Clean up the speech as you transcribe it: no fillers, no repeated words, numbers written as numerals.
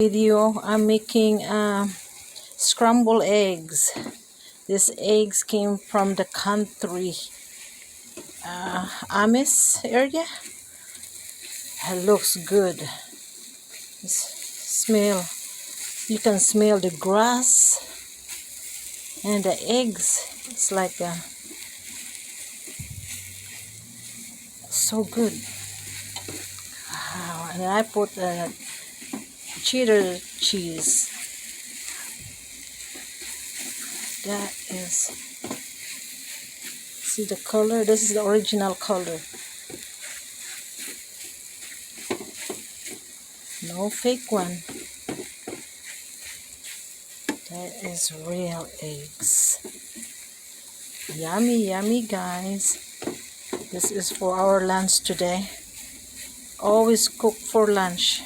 Video. I'm making scrambled eggs. These eggs came from the country Amis area. It looks good. Smell. You can smell the grass and the eggs. It's like so good. Wow. And I put cheddar cheese. That is, see the color? This is the original color. No fake one. That is real eggs. Yummy, yummy, guys. This is for our lunch today. Always cook for lunch.